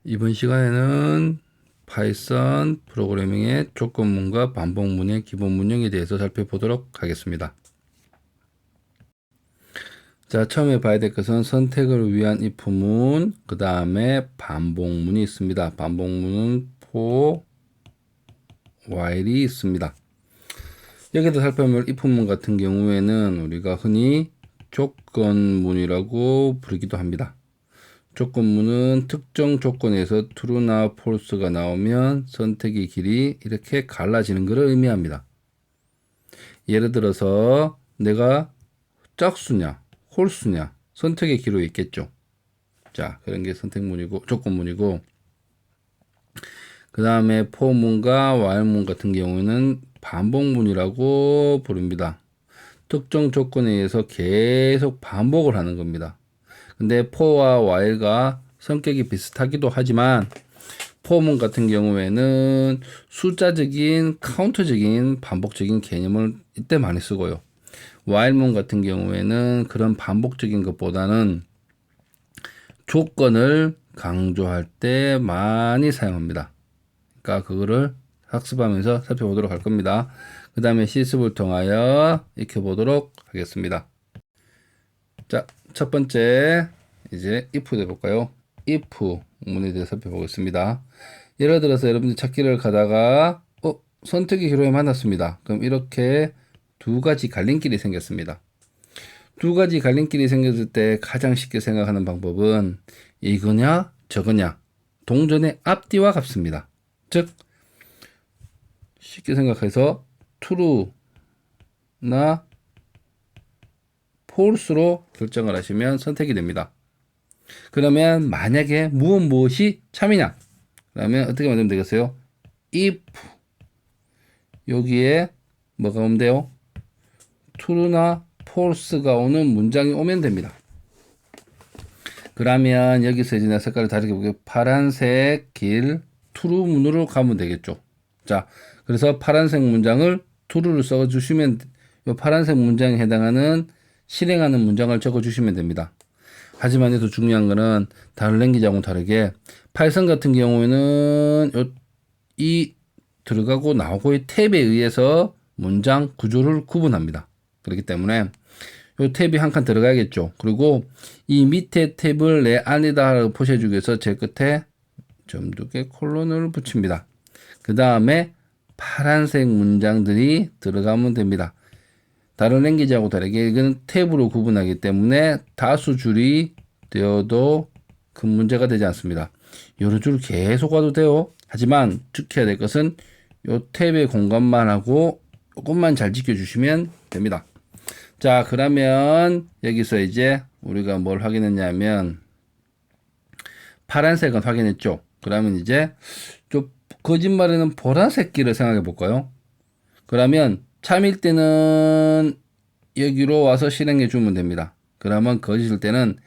이번 시간에는 파이썬 프로그래밍의 조건문과 반복문의 기본 문형에 대해서 살펴보도록 하겠습니다. 자, 처음에 봐야 될 것은 선택을 위한 if문, 그 다음에 반복문이 있습니다. 반복문은 for, while이 있습니다. 여기도 살펴보면 if문 같은 경우에는 우리가 흔히 조건문이라고 부르기도 합니다. 조건문은 특정 조건에서 true나 false가 나오면 선택의 길이 이렇게 갈라지는 것을 의미합니다. 예를 들어서 내가 짝수냐 홀수냐 선택의 기로 있겠죠. 자, 그런 게 선택문이고 조건문이고, 그 다음에 for문과 while문 같은 경우에는 반복문이라고 부릅니다. 특정 조건에 의해서 계속 반복을 하는 겁니다. 근데 for와 while가 성격이 비슷하기도 하지만 for문 같은 경우에는 숫자적인 카운트적인 반복적인 개념을 이때 많이 쓰고요. while문 같은 경우에는 그런 반복적인 것보다는 조건을 강조할 때 많이 사용합니다. 그러니까 그거를 학습하면서 살펴보도록 할 겁니다. 그 다음에 실습을 통하여 익혀보도록 하겠습니다. 자, 첫 번째 이제 if 해볼까요? if 문에 대해서 살펴보겠습니다. 예를 들어서 여러분들 찾기를 가다가 선택의 기로에 만났습니다. 그럼 이렇게 두 가지 갈림길이 생겼습니다. 두 가지 갈림길이 생겼을 때 가장 쉽게 생각하는 방법은 이거냐 저거냐 동전의 앞뒤와 같습니다. 즉 쉽게 생각해서 true나 false로 결정을 하시면 선택이 됩니다. 그러면 만약에 무엇이 참이냐 그러면 어떻게 만들면 되겠어요? if 여기에 뭐가 오면 돼요? true나 false가 오는 문장이 오면 됩니다. 그러면 여기서 이제 내 색깔을 다르게 볼게요. 파란색 길 true문으로 가면 되겠죠. 자, 그래서 파란색 문장을 true를 써주시면, 이 파란색 문장에 해당하는 실행하는 문장을 적어주시면 됩니다. 하지만 더 중요한 거는 다른 랭귀지하고는 다르게 파이썬 같은 경우에는 이 들어가고 나오고의 탭에 의해서 문장 구조를 구분합니다. 그렇기 때문에 이 탭이 한 칸 들어가야겠죠. 그리고 이 밑에 탭을 내 안에다 포셔주기 위해서 제일 끝에 점 두 개 콜론을 붙입니다. 그 다음에 파란색 문장들이 들어가면 됩니다. 다른 랭귀지하고 다르게 이거는 탭으로 구분하기 때문에 다수 줄이 되어도 큰 문제가 되지 않습니다. 여러 줄 계속 와도 돼요. 하지만 지켜야 될 것은 이 탭의 공간만 하고 조금만 잘 지켜주시면 됩니다. 자, 그러면 여기서 이제 우리가 뭘 확인했냐면 파란색은 확인했죠. 그러면 이제 좀 거짓말에는 보라색 길을 생각해 볼까요? 그러면 참일 때는 여기로 와서 실행해 주면 됩니다. 그러면 거짓일 때는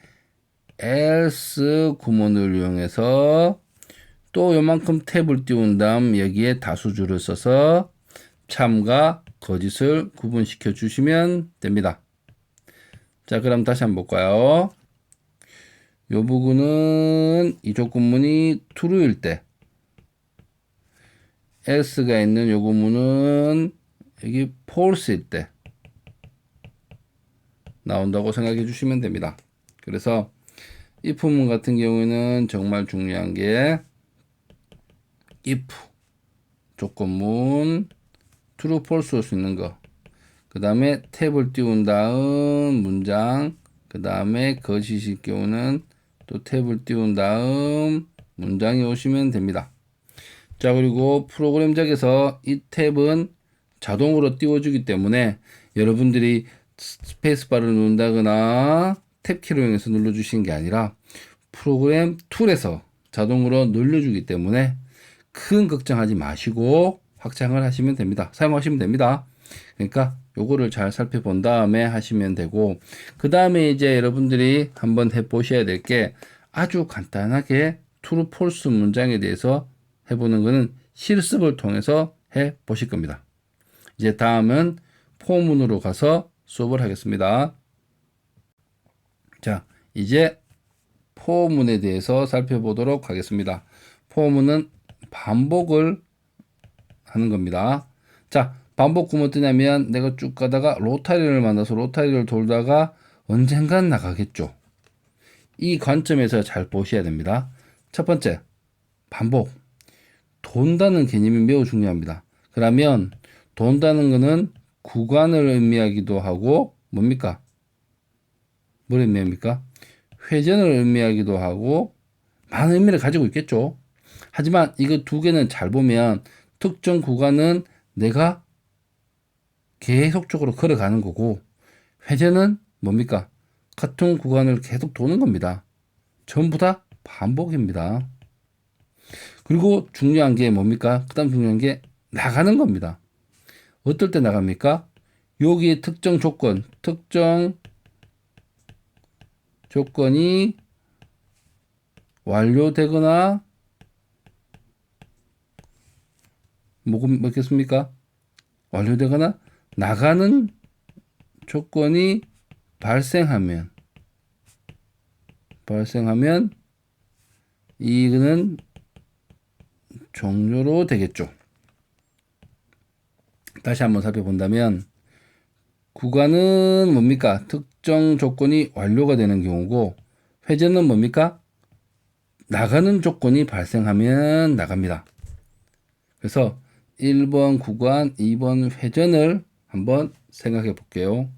else 구문을 이용해서 또 요만큼 탭을 띄운 다음 여기에 다수줄을 써서 참과 거짓을 구분시켜 주시면 됩니다. 자, 그럼 다시 한번 볼까요? 요 부분은 이 조건문이 true일 때, else가 있는 요 구문은 여기 false일 때 나온다고 생각해 주시면 됩니다. 그래서 if문 같은 경우에는 정말 중요한 게 if 조건문 true, false 할 수 있는 거, 그 다음에 탭을 띄운 다음 문장, 그 다음에 거짓일 경우는 또 탭을 띄운 다음 문장이 오시면 됩니다. 자, 그리고 프로그램적에서 이 탭은 자동으로 띄워주기 때문에 여러분들이 스페이스바를 누른다거나 탭키로 이용해서 눌러주시는 게 아니라 프로그램 툴에서 자동으로 눌러주기 때문에 큰 걱정하지 마시고 확장을 하시면 됩니다. 사용하시면 됩니다. 그러니까 요거를 잘 살펴본 다음에 하시면 되고, 그 다음에 이제 여러분들이 한번 해보셔야 될 게 아주 간단하게 true, false 문장에 대해서 해보는 거는 실습을 통해서 해 보실 겁니다. 이제 다음은 포문으로 가서 수업을 하겠습니다. 자, 이제 포문에 대해서 살펴보도록 하겠습니다. 포문은 반복을 하는 겁니다. 자, 반복 구문 뜨냐면 내가 쭉 가다가 로타리를 만나서 로타리를 돌다가 언젠간 나가겠죠. 이 관점에서 잘 보셔야 됩니다. 첫 번째, 반복. 돈다는 개념이 매우 중요합니다. 그러면 돈다는 것은 구간을 의미하기도 하고 뭡니까? 뭘 의미합니까? 회전을 의미하기도 하고 많은 의미를 가지고 있겠죠. 하지만 이거 두 개는 잘 보면 특정 구간은 내가 계속적으로 걸어가는 거고 회전은 뭡니까? 같은 구간을 계속 도는 겁니다. 전부 다 반복입니다. 그리고 중요한 게 뭡니까? 그 다음 중요한 게 나가는 겁니다. 어떨 때 나갑니까? 여기 특정 조건이 완료되거나 뭐겠습니까? 완료되거나 나가는 조건이 발생하면 이거는 종료로 되겠죠. 다시 한번 살펴본다면 구간은 뭡니까? 특정 조건이 완료가 되는 경우고 회전은 뭡니까? 나가는 조건이 발생하면 나갑니다. 그래서 1번 구간, 2번 회전을 한번 생각해 볼게요.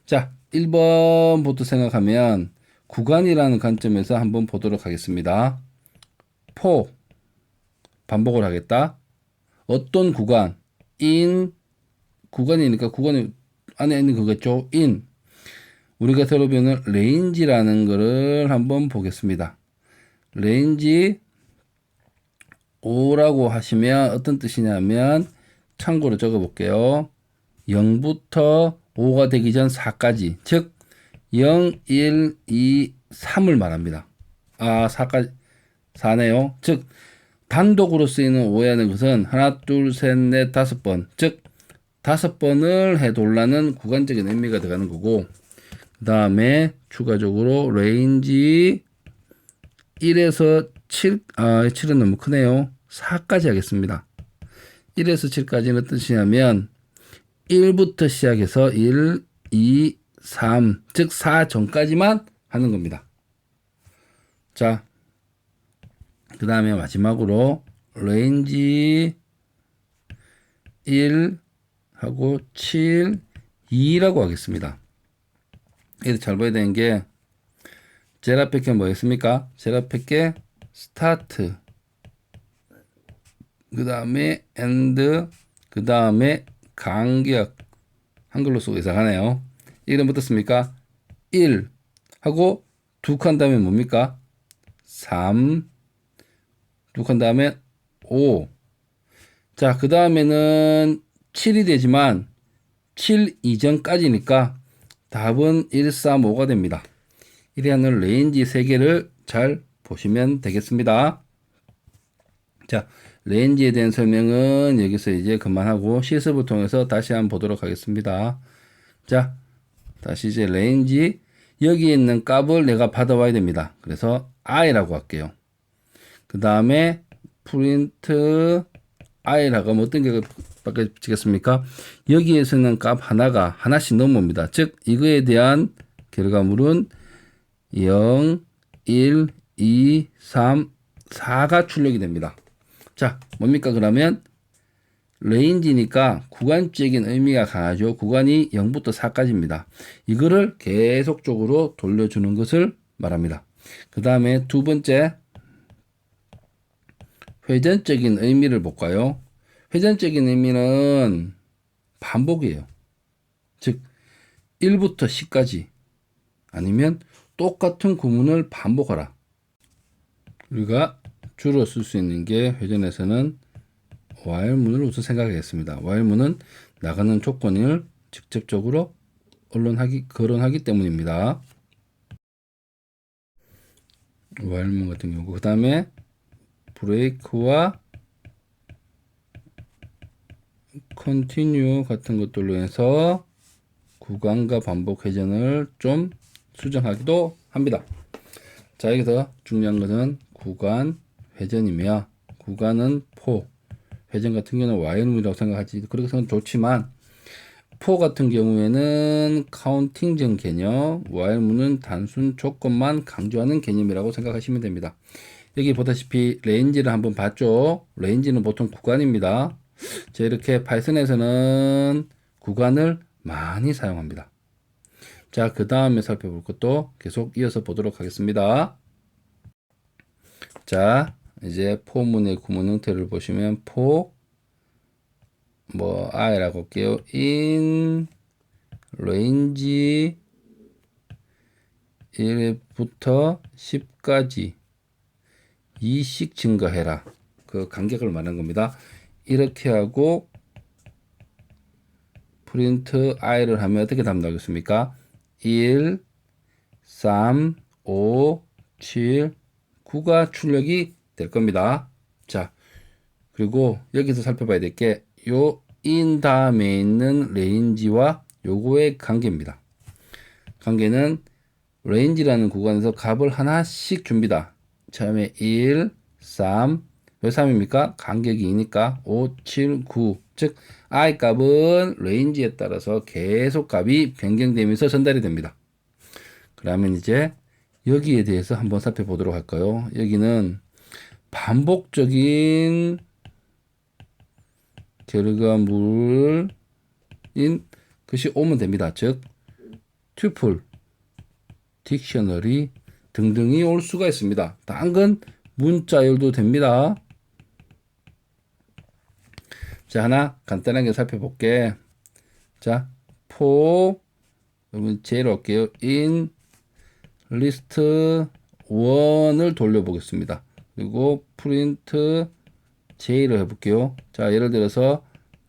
자, 1번부터 생각하면 구간이라는 관점에서 한번 보도록 하겠습니다. 반복을 하겠다. 어떤 구간? 구간이니까 구간 안에 있는 거겠죠. 우리가 새로 배우는 레인지라는 거를 한번 보겠습니다. 레인지 5라고 하시면 어떤 뜻이냐면 참고로 적어 볼게요. 0부터 5가 되기 전 4까지, 즉 0, 1, 2, 3을 말합니다. 4까지 4네요. 즉 단독으로 쓰이는 5라는 것은 하나, 둘, 셋, 넷, 5번, 즉 5번을 해돌라는 구간적인 의미가 들어가는 거고, 그 다음에 추가적으로 레인지 1에서 7은 너무 크네요. 4까지 하겠습니다. 1에서 7까지는 뜻이냐면 1부터 시작해서 1, 2, 3, 즉 4 전까지만 하는 겁니다. 자, 그 다음에 마지막으로 레인지 1 하고 7, 2라고 하겠습니다. 이렇게 잘 봐야 되는 게 제일 앞에 게 뭐였습니까? 제일 앞에 게 스타트, 그 다음에 엔드, 그 다음에 간격, 한글로 쓰고 이상하네요. 이름 어떻습니까? 1 하고 두 칸 다음에 뭡니까? 3, 두 칸 다음에 5. 자, 그 다음에는 7이 되지만 7 이전까지니까 답은 1, 3, 5가 됩니다. 이래하는 레인지 3개를 잘 보시면 되겠습니다. 자, 레인지에 대한 설명은 여기서 이제 그만하고 실습을 통해서 다시 한번 보도록 하겠습니다. 자, 다시 이제 레인지 여기 있는 값을 내가 받아와야 됩니다. 그래서 i라고 할게요. 그 다음에 프린트 i라고 하면 어떤 게 바뀌겠습니까? 여기에서는 값 하나씩 넘어옵니다. 즉 이거에 대한 결과물은 0, 1, 2, 3, 4가 출력이 됩니다. 자, 뭡니까? 그러면 레인지니까 구간적인 의미가 강하죠. 구간이 0부터 4까지입니다. 이거를 계속적으로 돌려주는 것을 말합니다. 그 다음에 두 번째, 회전적인 의미를 볼까요? 회전적인 의미는 반복이에요. 즉 1부터 10까지 아니면 똑같은 구문을 반복하라. 우리가 주로 쓸 수 있는 게 회전에서는 while문을 우선 생각하겠습니다. while문은 나가는 조건을 직접적으로 거론하기 때문입니다. while문 같은 경우 그 다음에 브레이크와 continue 같은 것들로 해서 구간과 반복 회전을 좀 수정하기도 합니다. 자, 여기서 중요한 것은 구간 회전이며, 구간은 포, 회전 같은 경우는 와이어룸이라고 생각하지. 그렇게 생각하면 좋지만, 포 같은 경우에는 카운팅적 개념, 와이어룸은 단순 조건만 강조하는 개념이라고 생각하시면 됩니다. 여기 보다시피 레인지를 한번 봤죠. 레인지는 보통 구간입니다. 자, 이렇게 파이썬에서는 구간을 많이 사용합니다. 자, 그 다음에 살펴볼 것도 계속 이어서 보도록 하겠습니다. 자, 이제 포문의 구문 형태를 보시면 i라고 할게요. in range 1부터 10까지 2씩 증가해라. 그 간격을 말하는 겁니다. 이렇게 하고 프린트 i를 하면 어떻게 답 나오겠습니까? 1, 3, 5, 7, 9가 출력이 될 겁니다. 자, 그리고 여기서 살펴봐야 될 게 요 in 다음에 있는 레인지와 요거의 관계입니다. 관계는 레인지라는 구간에서 값을 하나씩 줍니다. 처음에 1, 3, 왜 3입니까? 간격이 2니까 5, 7, 9. 즉 i 값은 레인지에 따라서 계속 값이 변경되면서 전달이 됩니다. 그러면 이제 여기에 대해서 한번 살펴보도록 할까요? 여기는 반복적인 결과물인 것이 오면 됩니다. 즉 튜플, 딕셔너리 등등이 올 수가 있습니다. 당근 문자열도 됩니다. 자, 하나 간단하게 살펴볼게. 자, 여러분 제로 할게요. in list 1을 돌려보겠습니다. 그리고 print j를 해볼게요. 자, 예를 들어서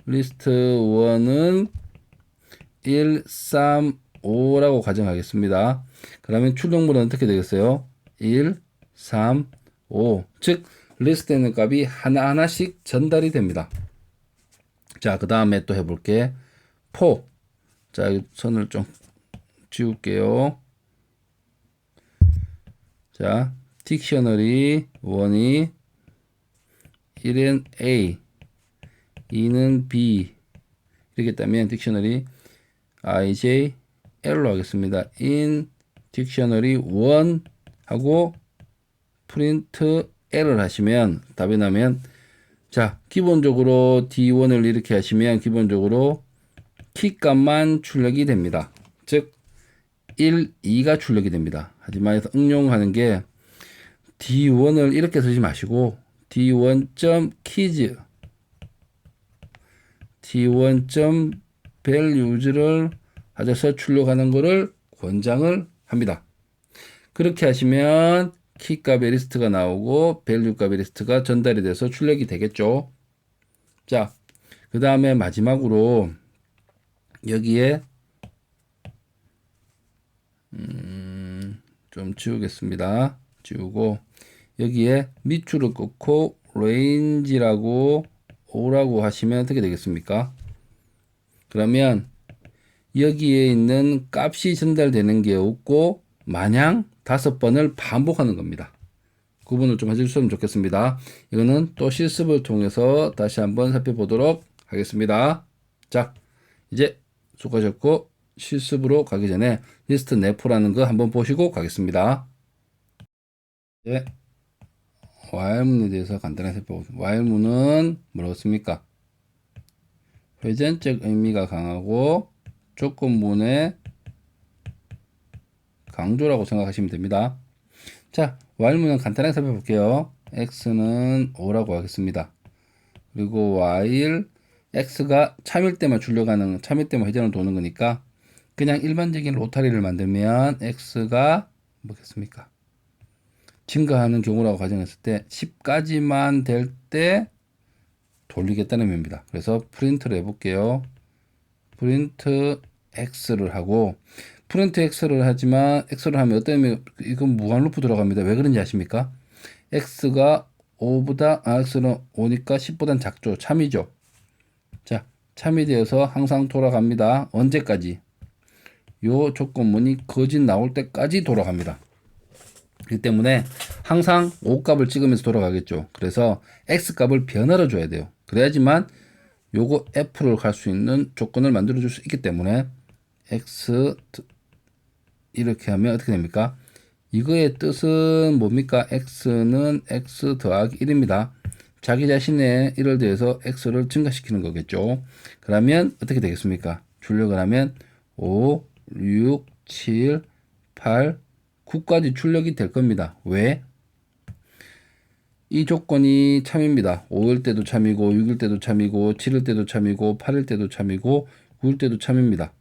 list 1은 1, 3, 5라고 가정하겠습니다. 그러면 출력물은 어떻게 되겠어요? 1, 3, 5. 즉, 리스트에 있는 값이 하나하나씩 전달이 됩니다. 자, 그 다음에 또 해볼게. 자, 선을 좀 지울게요. 자, 딕셔너리 1이 1은 A, 2는 B. 이렇게 따면 딕셔너리 IJ L로 하겠습니다. in 딕셔너리 1 하고 print L을 하시면 답이 나면, 자, 기본적으로 D1을 이렇게 하시면 기본적으로 키값만 출력이 됩니다. 즉 1, 2가 출력이 됩니다. 하지만 응용하는 게 D1을 이렇게 쓰지 마시고 D1.keys D1.values를 하셔서 출력하는 것을 권장을 합니다. 그렇게 하시면 키 값의 리스트가 나오고 밸류 값의 리스트가 전달이 돼서 출력이 되겠죠. 자, 그 다음에 마지막으로 여기에 좀 지우겠습니다. 지우고 여기에 밑줄을 긋고 range라고 5라고 하시면 어떻게 되겠습니까? 그러면 여기에 있는 값이 전달되는 게 없고 마냥 5번을 반복하는 겁니다. 구분을 좀 해주셨으면 좋겠습니다. 이거는 또 실습을 통해서 다시 한번 살펴보도록 하겠습니다. 자, 이제 수고하셨고 실습으로 가기 전에 리스트 네포라는 거 한번 보시고 가겠습니다. 네, while문에 대해서 간단하게 살펴보겠습니다. while문은 뭐라고 씁니까? 회전적 의미가 강하고 조건문의 강조라고 생각하시면 됩니다. 자, while문은 간단하게 살펴볼게요. x는 5라고 하겠습니다. 그리고 while x가 참일 때만 출력하는, 참일 때만 회전을 도는 거니까 그냥 일반적인 로타리를 만들면 x가 뭐겠습니까? 증가하는 경우라고 가정했을 때 10까지만 될 때 돌리겠다는 의미입니다. 그래서 프린트를 해볼게요. 프린트 x를 하고, 프린트 x를 하지만 x를 하면 어떤 의미, 이건 무한 루프 들어갑니다. 왜 그런지 아십니까? x가 5보다 x는 5니까 10보단 작죠. 참이죠. 자, 참이 되어서 항상 돌아갑니다. 언제까지? 요 조건문이 거짓 나올 때까지 돌아갑니다. 그렇기 때문에 항상 O 값을 찍으면서 돌아가겠죠. 그래서 X 값을 변화로 줘야 돼요. 그래야지만 요거 F를 갈 수 있는 조건을 만들어 줄 수 있기 때문에 X 이렇게 하면 어떻게 됩니까? 이거의 뜻은 뭡니까? X는 X 더하기 1입니다. 자기 자신의 1을 대해서 X를 증가시키는 거겠죠. 그러면 어떻게 되겠습니까? 출력을 하면 5, 6, 7, 8, 9까지 출력이 될 겁니다. 왜? 이 조건이 참입니다. 5일 때도 참이고 6일 때도 참이고 7일 때도 참이고 8일 때도 참이고 9일 때도 참입니다.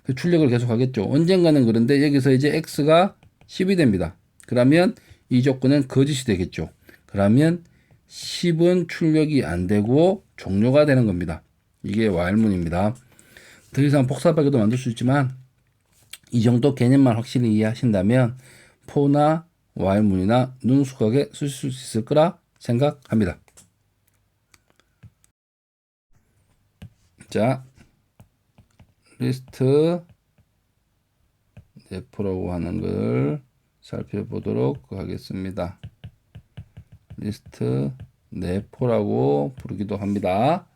그 출력을 계속 하겠죠. 언젠가는 그런데 여기서 이제 X가 10이 됩니다. 그러면 이 조건은 거짓이 되겠죠. 그러면 10은 출력이 안 되고 종료가 되는 겁니다. 이게 while문입니다. 더 이상 복잡하게도 만들 수 있지만 이 정도 개념만 확실히 이해하신다면 for나 while문이나 능수학에 쓰실 수 있을 거라 생각합니다. 자, 리스트 네포라고 하는 걸 살펴보도록 하겠습니다. 리스트 네포라고 부르기도 합니다.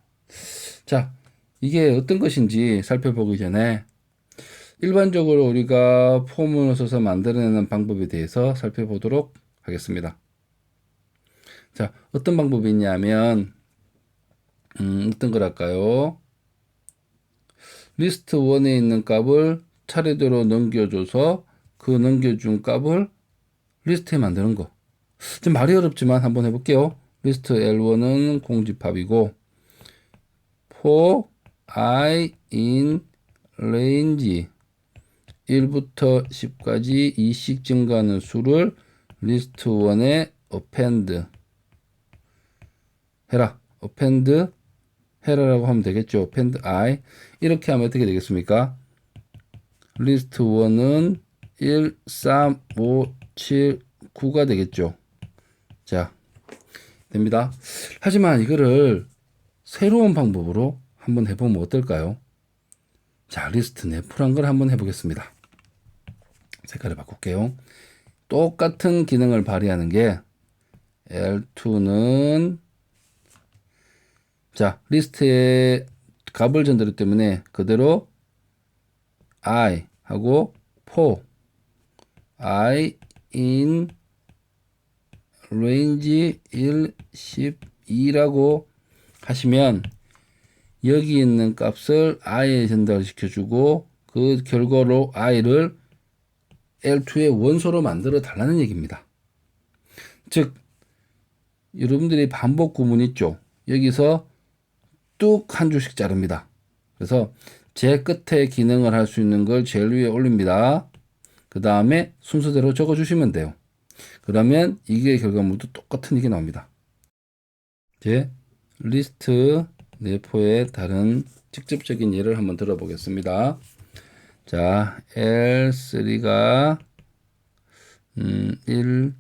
자, 이게 어떤 것인지 살펴보기 전에 일반적으로 우리가 폼을 써서 만들어내는 방법에 대해서 살펴보도록 하겠습니다. 자, 어떤 방법이 있냐면 어떤 거랄까요? 리스트 1에 있는 값을 차례대로 넘겨줘서 그 넘겨준 값을 리스트에 만드는 거. 좀 말이 어렵지만 한번 해볼게요. 리스트 L1은 공집합이고 for I in range 1부터 10까지 2씩 증가하는 수를 리스트 1에 append 해라. append 해라라고 하면 되겠죠. append I 이렇게 하면 어떻게 되겠습니까? 리스트 1은 1, 3, 5, 7, 9가 되겠죠. 자, 됩니다. 하지만 이거를 새로운 방법으로 한번 해보면 어떨까요? 자, 리스트 네포란 걸 한번 해보겠습니다. 색깔을 바꿀게요. 똑같은 기능을 발휘하는 게 L2는 자, 리스트에 값을 전달했기 때문에 그대로 I 하고 for I in range 1, 12라고 하시면 여기 있는 값을 i에 전달시켜주고 그 결과로 i를 L2의 원소로 만들어 달라는 얘기입니다. 즉 여러분들이 반복 구문 있죠. 여기서 뚝 한 줄씩 자릅니다. 그래서 제 끝에 기능을 할 수 있는 걸 제일 위에 올립니다. 그 다음에 순서대로 적어주시면 돼요. 그러면 이게 결과물도 똑같은 이게 나옵니다. 이제 리스트 네포의 다른 직접적인 예를 한번 들어보겠습니다. 자, L3가 1,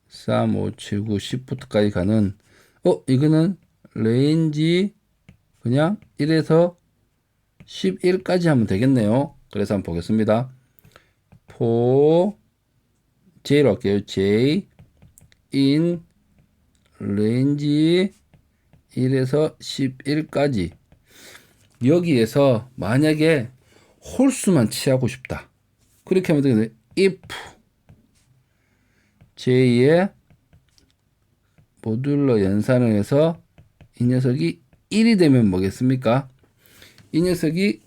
3, 5, 7, 9, 10부터까지 가는 이거는 레인지 그냥 1에서 11까지 하면 되겠네요. 그래서 한번 보겠습니다. for J로 할게요. J in range 1에서 11까지 여기에서 만약에 홀수만 취하고 싶다. 그렇게 하면 되겠네. if J의 모듈러 연산을 해서 이 녀석이 1이 되면 뭐겠습니까? 이 녀석이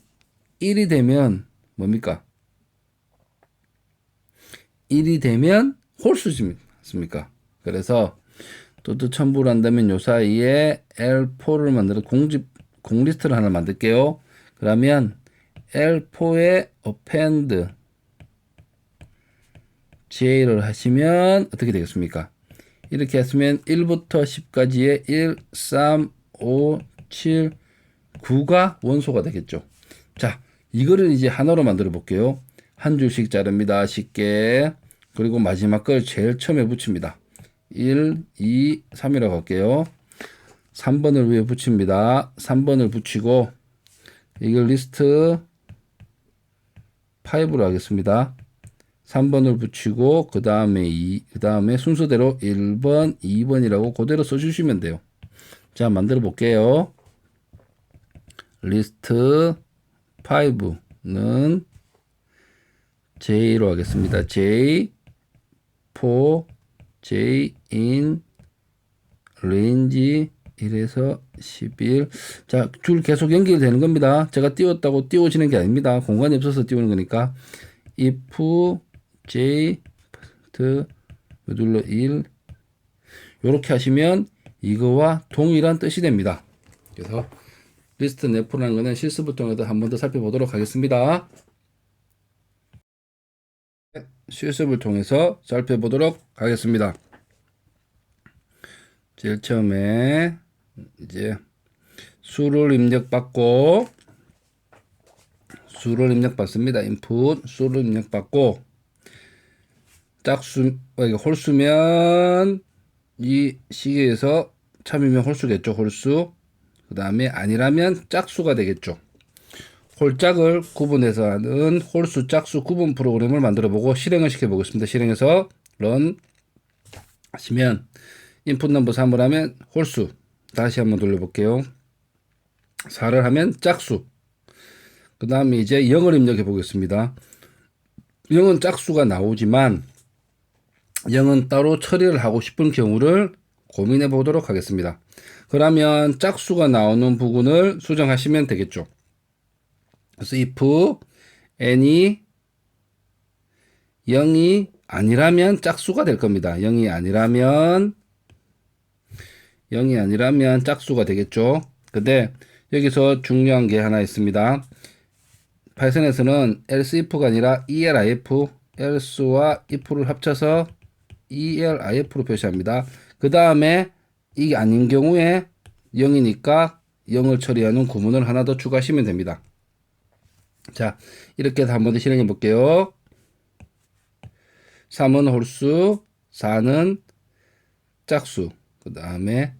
1이 되면 뭡니까? 1이 되면 홀수입니까? 그래서 또 첨부를 한다면 요 사이에 L4를 만들어 공리스트를 하나 만들게요. 그러면 L4에 append J를 하시면 어떻게 되겠습니까? 이렇게 했으면 1부터 10까지의 1, 3, 5, 7, 9가 원소가 되겠죠. 자, 이거를 이제 하나로 만들어 볼게요. 한 줄씩 자릅니다. 쉽게. 그리고 마지막 걸 제일 처음에 붙입니다. 1, 2, 3이라고 할게요. 3번을 위에 붙입니다. 3번을 붙이고 이걸 리스트 5로 하겠습니다. 3번을 붙이고 그 다음에 순서대로 1번, 2번이라고 그대로 써주시면 돼요. 자, 만들어 볼게요. 리스트 5는 J로 하겠습니다. J, 4, J in range 1에서 11. 자, 줄 계속 연결되는 겁니다. 제가 띄웠다고 띄워지는 게 아닙니다. 공간이 없어서 띄우는 거니까. if j 모듈러 1 요렇게 하시면 이거와 동일한 뜻이 됩니다. 그래서 리스트 네포라는 거는 실습을 통해서 한 번 더 살펴보도록 하겠습니다. 실습을 통해서 살펴보도록 하겠습니다. 제일 처음에 이제 수를 입력받습니다. input 수를 입력받고 짝수 홀수면 이 시계에서 참이면 홀수겠죠. 홀수. 그 다음에 아니라면 짝수가 되겠죠. 홀짝을 구분해서 하는 홀수 짝수 구분 프로그램을 만들어 보고 실행을 시켜 보겠습니다. 실행해서 run 하시면 input 넘버 3을 하면 홀수. 다시 한번 돌려볼게요. 4를 하면 짝수. 그 다음에 이제 0을 입력해 보겠습니다. 0은 짝수가 나오지만 0은 따로 처리를 하고 싶은 경우를 고민해 보도록 하겠습니다. 그러면 짝수가 나오는 부분을 수정하시면 되겠죠. 그래서 if n이 0이 아니라면 짝수가 될 겁니다. 0이 아니라면 짝수가 되겠죠. 근데 여기서 중요한 게 하나 있습니다. 파이썬에서는 else if가 아니라 elif, else와 if를 합쳐서 elif로 표시합니다. 그 다음에 이게 아닌 경우에 0이니까 0을 처리하는 구문을 하나 더 추가하시면 됩니다. 자, 이렇게 해서 한번 더 실행해 볼게요. 3은 홀수, 4는 짝수, 그 다음에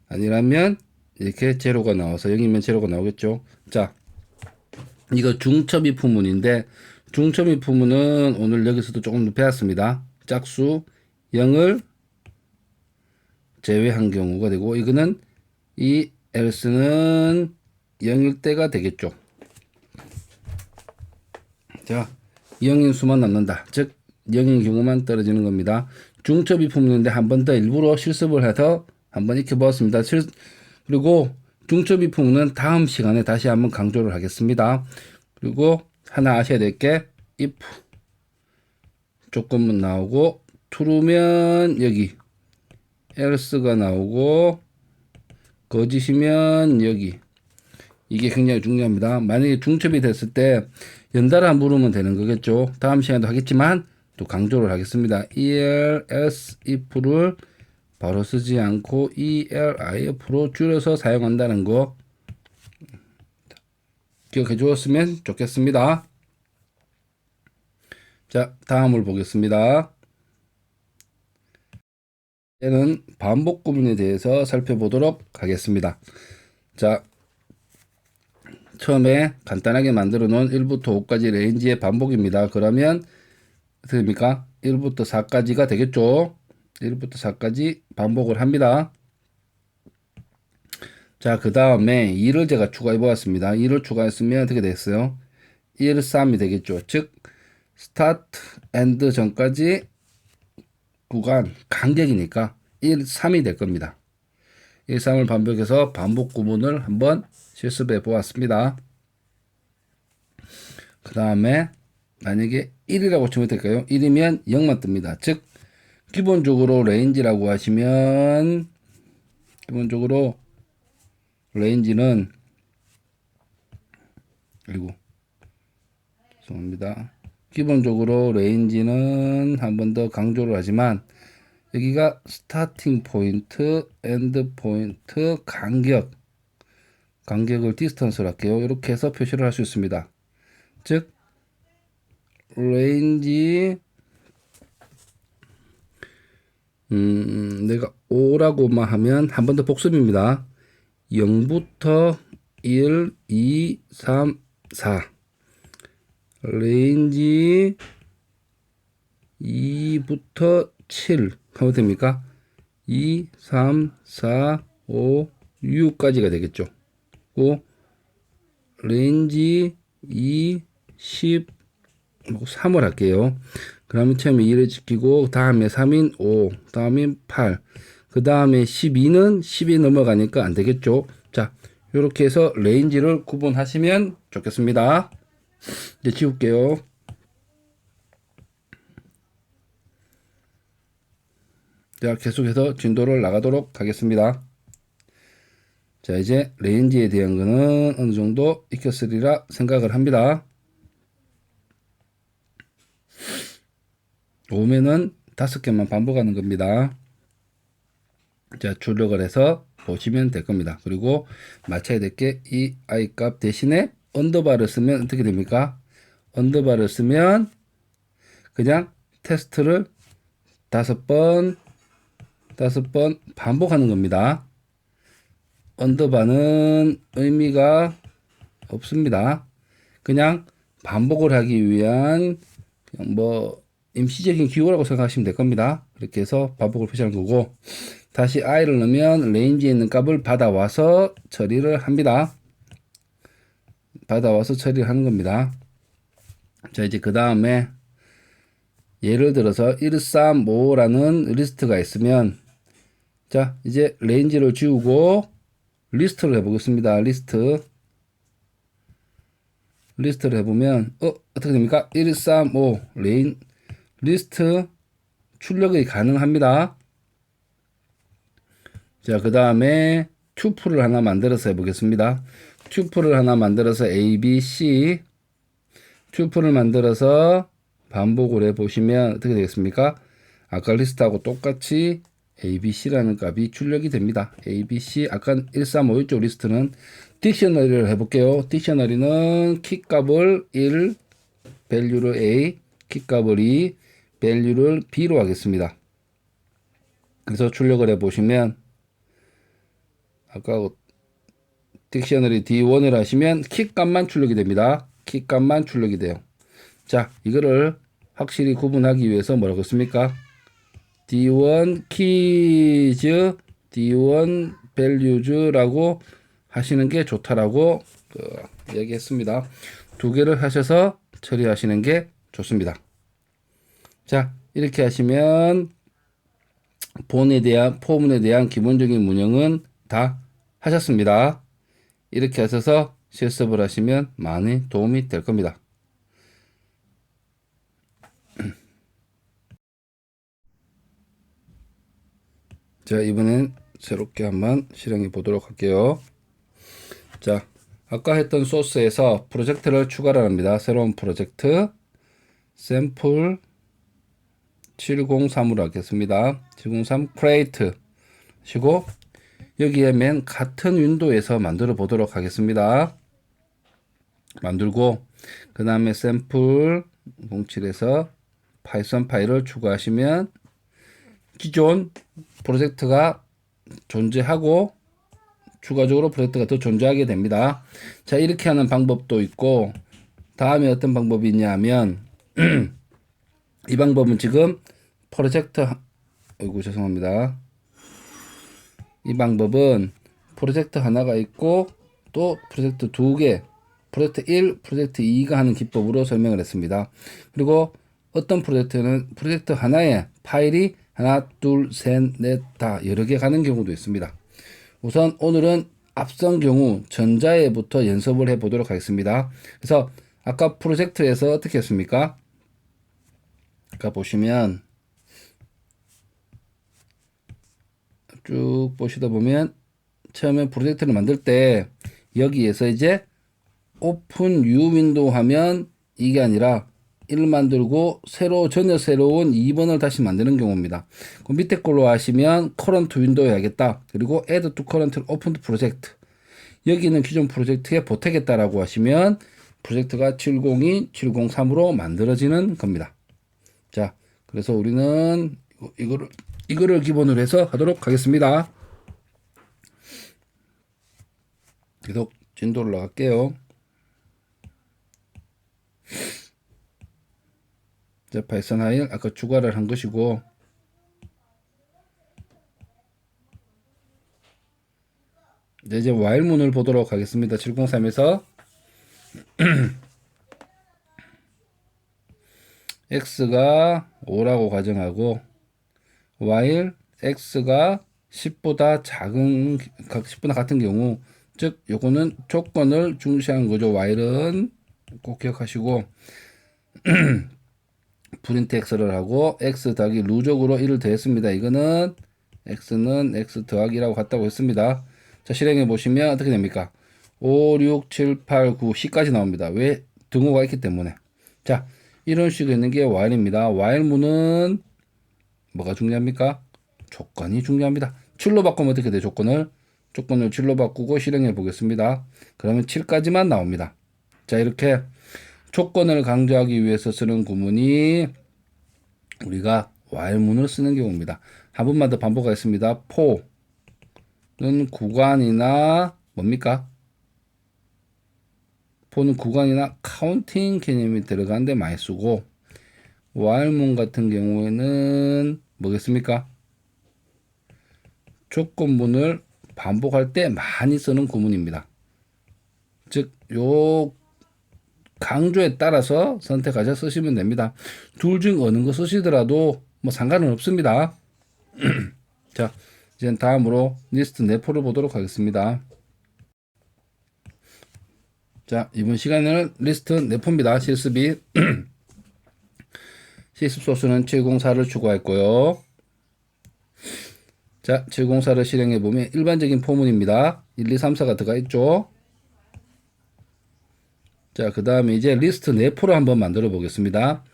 아니라면 이렇게 제로가 나와서 0이면 제로가 나오겠죠. 자, 이거 중첩이 부문인데 중첩이 부문은 오늘 여기서도 조금 배웠습니다. 짝수 0을 제외한 경우가 되고 이거는 이 else는 0일 때가 되겠죠. 자, 0인 수만 남는다. 즉 0인 경우만 떨어지는 겁니다. 중첩이 부문인데 한 번 더 일부러 실습을 해서 한번 익혀보았습니다. 그리고 중첩이 부문은 다음 시간에 다시 한번 강조를 하겠습니다. 그리고 하나 아셔야 될 게 if 조건문 나오고 true면 여기 else가 나오고 거짓이면 여기 이게 굉장히 중요합니다. 만약에 중첩이 됐을 때 연달아 물으면 되는 거겠죠. 다음 시간에도 하겠지만 또 강조를 하겠습니다. else if를 바로 쓰지 않고 elif로 줄여서 사용한다는 거 기억해 주었으면 좋겠습니다. 자, 다음을 보겠습니다. 이제는 반복 구문에 대해서 살펴보도록 하겠습니다. 자, 처음에 간단하게 만들어 놓은 1부터 5까지 레인지의 반복입니다. 그러면 어떻게 됩니까? 1부터 4까지가 되겠죠. 1부터 4까지 반복을 합니다. 자, 그 다음에 2를 제가 추가해 보았습니다. 2를 추가했으면 어떻게 됐어요? 1, 3이 되겠죠. 즉 스타트, 엔드 전까지 구간, 간격이니까 1, 3이 될 겁니다. 1, 3을 반복해서 반복 구문을 한번 실습해 보았습니다. 그 다음에 만약에 1이라고 치면 될까요? 1이면 0만 뜹니다. 즉 기본적으로 레인지라고 하시면 기본적으로 레인지는 그리고 죄송합니다. 기본적으로 레인지는 한 번 더 강조를 하지만 여기가 스타팅 포인트, 엔드 포인트, 간격을 디스턴스로 할게요. 이렇게 해서 표시를 할 수 있습니다. 즉 레인지 내가 5라고만 하면 한 번 더 복습입니다. 0부터 1, 2, 3, 4 레인지 2부터 7 하면 됩니까? 2, 3, 4, 5, 6까지가 되겠죠. 그 레인지 2, 10, 3을 할게요. 그러면 처음에 2를 지키고 다음에 3인 5, 다음에 8, 그 다음에 12는 10이 넘어가니까 안 되겠죠. 자, 이렇게 해서 레인지를 구분하시면 좋겠습니다. 이제 지울게요. 자, 계속해서 진도를 나가도록 하겠습니다. 자, 이제 레인지에 대한 거는 어느 정도 익혔으리라 생각을 합니다. 오면은 5개만 반복하는 겁니다. 자, 출력을 해서 보시면 될 겁니다. 그리고 맞춰야 될 게 이 i 값 대신에 언더바를 쓰면 어떻게 됩니까? 언더바를 쓰면 그냥 테스트를 5번 반복하는 겁니다. 언더바는 의미가 없습니다. 그냥 반복을 하기 위한 그냥 뭐 임시적인 기호라고 생각하시면 될 겁니다. 그렇게 해서 반복을 표시하는 거고, 다시 i를 넣으면 레인지에 있는 값을 받아와서 처리를 합니다. 받아와서 처리를 하는 겁니다. 자, 이제 그 다음에 예를 들어서 135라는 리스트가 있으면, 자, 이제 레인지를 지우고 리스트를 해보겠습니다. 리스트를 해보면 어떻게 됩니까? 135 리스트 출력이 가능합니다. 자, 그 다음에 튜플을 하나 만들어서 해보겠습니다. 튜플을 하나 만들어서 A, B, C 튜플을 만들어서 반복을 해보시면 어떻게 되겠습니까? 아까 리스트하고 똑같이 A, B, C라는 값이 출력이 됩니다. A, B, C 아까 1351쪽 리스트는 딕셔너리를 해볼게요. 딕셔너리는 키 값을 1, value를 A, 키 값을 2, value를 B로 하겠습니다. 그래서 출력을 해보시면 아까 딕셔너리 D1을 하시면 키 값만 출력이 됩니다. 키 값만 출력이 돼요. 자, 이거를 확실히 구분하기 위해서 뭐라고 했습니까? D1 keys, D1 values라고 하시는 게 좋다라고 얘기했습니다. 두 개를 하셔서 처리하시는 게 좋습니다. 자, 이렇게 하시면 포문에 대한 기본적인 문형은 다 하셨습니다. 이렇게 하셔서 실습을 하시면 많이 도움이 될 겁니다. 자, 이번엔 새롭게 한번 실행해 보도록 할게요. 자, 아까 했던 소스에서 프로젝트를 추가를 합니다. 새로운 프로젝트 샘플 703으로 하겠습니다. 703 create 하시고 여기에 맨 같은 윈도우에서 만들어 보도록 하겠습니다. 만들고 그 다음에 샘플 07에서 파이썬 파일을 추가하시면 기존 프로젝트가 존재하고 추가적으로 프로젝트가 더 존재하게 됩니다. 자, 이렇게 하는 방법도 있고 다음에 어떤 방법이 있냐면 이 방법은 지금 프로젝트 아이고 죄송합니다. 이 방법은 프로젝트 하나가 있고 또 프로젝트 두 개, 프로젝트 1, 프로젝트 2가 하는 기법으로 설명을 했습니다. 그리고 어떤 프로젝트는 프로젝트 하나에 파일이 하나, 둘, 셋, 넷, 다 여러 개 가는 경우도 있습니다. 우선 오늘은 앞선 경우 전자에부터 연습을 해 보도록 하겠습니다. 그래서 아까 프로젝트에서 어떻게 했습니까? 아까 보시면 쭉 보시다 보면 처음에 프로젝트를 만들 때 여기에서 이제 오픈 뉴 윈도우 하면 이게 아니라 1 만들고 전혀 새로운 2번을 다시 만드는 경우입니다. 그 밑에 걸로 하시면 current 윈도우 해야겠다. 그리고 add to current open project. 여기는 기존 프로젝트에 보태겠다라고 하시면 프로젝트가 702, 703으로 만들어지는 겁니다. 자, 그래서 우리는 이거를 기본으로 해서 하도록 하겠습니다. 계속 진도를 나갈게요. 자, 파이썬 하일 아까 추가를 한 것이고, 이제 while문을 보도록 하겠습니다. 703에서 x가 5라고 가정하고 while x가 10보다 작은 10보다 같은 경우, 즉 요거는 조건을 중시한 거죠. while은 꼭 기억하시고 프린트 x를 하고 x 더하기 루적으로 1을 더했습니다. 이거는 x는 x 더하기라고 같다고 했습니다. 자, 실행해 보시면 어떻게 됩니까? 5, 6, 7, 8, 9, 10까지 나옵니다. 왜? 등호가 있기 때문에. 자, 이런 식으로 있는 게 while입니다. while문은 뭐가 중요합니까? 조건이 중요합니다. 7로 바꾸면 어떻게 돼? 조건을 7로 바꾸고 실행해 보겠습니다. 그러면 7까지만 나옵니다. 자, 이렇게 조건을 강조하기 위해서 쓰는 구문이 우리가 while문을 쓰는 경우입니다. 한 번만 더 반복하겠습니다. for는 구간이나 뭡니까? for는 구간이나 카운팅 개념이 들어가는데 많이 쓰고, while문 같은 경우에는 뭐겠습니까? 조건문을 반복할 때 많이 쓰는 구문입니다. 즉, 요 강조에 따라서 선택하셔 쓰시면 됩니다. 둘 중 어느 거 쓰시더라도 뭐 상관은 없습니다. 자, 이제 다음으로 리스트 내포를 보도록 하겠습니다. 자, 이번 시간에는 리스트 내포입니다. 실습이 실습 소스는 704를 추가했고요. 자, 704를 실행해 보면 일반적인 포문입니다. 1, 2, 3, 4가 들어가 있죠. 자, 그 다음에 이제 리스트 내포를 한번 만들어 보겠습니다.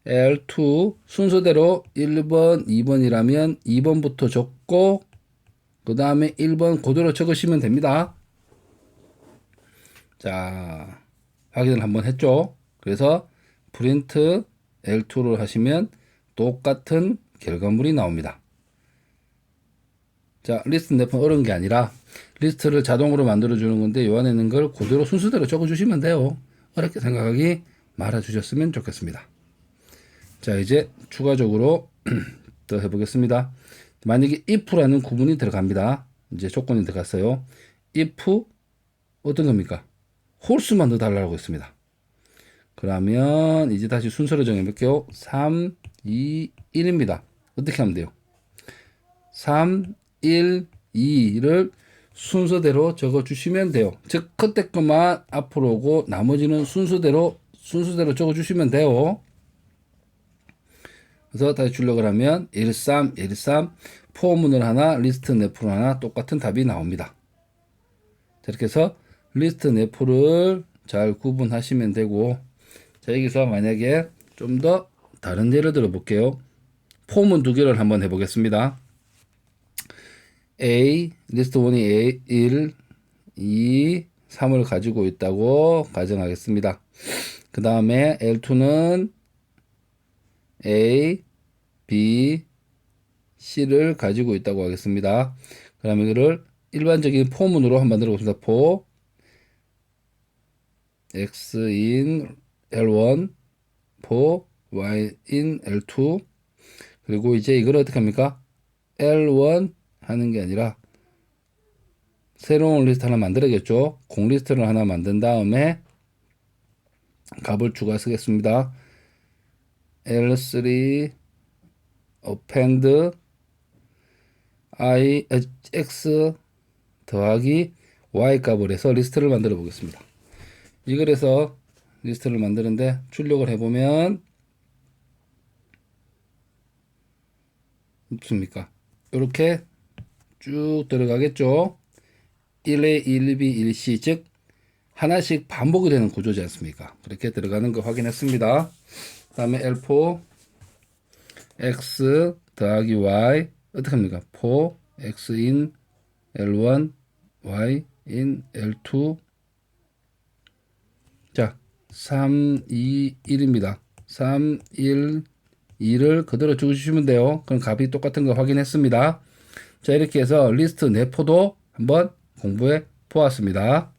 L2 순서대로 1번, 2번이라면 2번부터 적고 그 다음에 1번 그대로 적으시면 됩니다. 자, 확인을 한번 했죠. 그래서 프린트 L2를 하시면 똑같은 결과물이 나옵니다. 자, 리스트 내포는 어려운 게 아니라 리스트를 자동으로 만들어 주는 건데 요 안에 있는 걸 그대로 순서대로 적어 주시면 돼요. 어렵게 생각하기 말아 주셨으면 좋겠습니다. 자, 이제 추가적으로 더 해보겠습니다. 만약에 if라는 구문이 들어갑니다. 이제 조건이 들어갔어요. if 어떤 겁니까? 홀수만 더 달라고 했습니다. 그러면 이제 다시 순서를 정해볼게요. 3, 2, 1입니다. 어떻게 하면 돼요? 3, 1, 2를 순서대로 적어주시면 돼요. 즉 그때 것만 앞으로 오고 나머지는 순서대로 적어주시면 돼요. 그래서 다시 출력을 하면 13, 13 포문을 하나 리스트 내포를 하나 똑같은 답이 나옵니다. 자, 이렇게 해서 리스트 내포를 잘 구분하시면 되고, 자, 여기서 만약에 좀 더 다른 예를 들어 볼게요. 포문 두 개를 한번 해보겠습니다. A, 리스트 1이 A, 1, 2, 3을 가지고 있다고 가정하겠습니다. 그 다음에 L2는 A, B, C를 가지고 있다고 하겠습니다. 그러면 이거를 일반적인 포문으로 한번 만들어 봅시다. for X in L1, for Y in L2. 그리고 이제 이걸 어떻게 합니까? L1 하는 게 아니라 새로운 리스트 하나 만들어야겠죠. 공리스트를 하나 만든 다음에 값을 추가 쓰겠습니다. L3 append x 더하기 y 값을 해서 리스트를 만들어 보겠습니다. 이걸 해서 리스트를 만드는데 출력을 해보면 없습니까? 이렇게 쭉 들어가겠죠. 1A, 1B, 1C 즉 하나씩 반복이 되는 구조지 않습니까? 그렇게 들어가는 거 확인했습니다. 그 다음에 L4 X 더하기 Y 어떻게 합니까? 4 X in L1 Y in L2. 자, 3, 2, 1입니다. 3, 1, 2를 그대로 적어주시면 돼요. 그럼 값이 똑같은 거 확인했습니다. 자, 이렇게 해서 리스트 내포도 한번 공부해 보았습니다.